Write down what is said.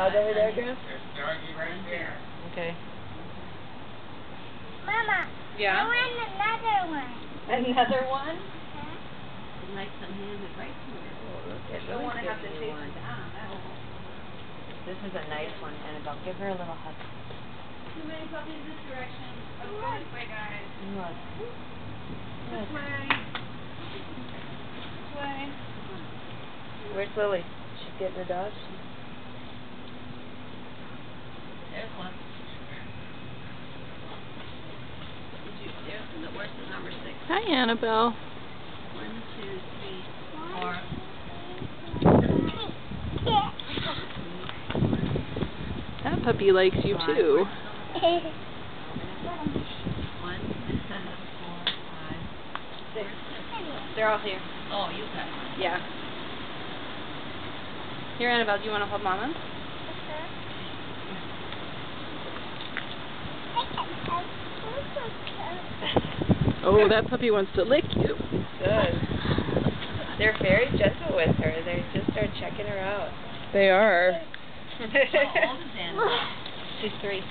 dog over there, Graham? There's doggy right there. Okay. Mama. Yeah? I want another one. Another one? I'd like some hand advice from her. Oh, look at You don't want to have to giving you chase one. them down. This is a nice one, Annabelle. Give her a little hug. Too many puppies this direction. Oh, go this way, guys. Look. This way. This way. Where's Lily? She's getting her dog? There's one. Where's the number 6? Hi, Annabelle. 1, 2, 3, 4. That puppy likes you too. 1, 4, 5, 6. They're all here. Oh, you got it. Yeah. Here, Annabelle, do you want to hold Mama? Oh, that puppy wants to lick you. Good. They're very gentle with her. They just are checking her out. They are. How old is Annabelle? She's 3.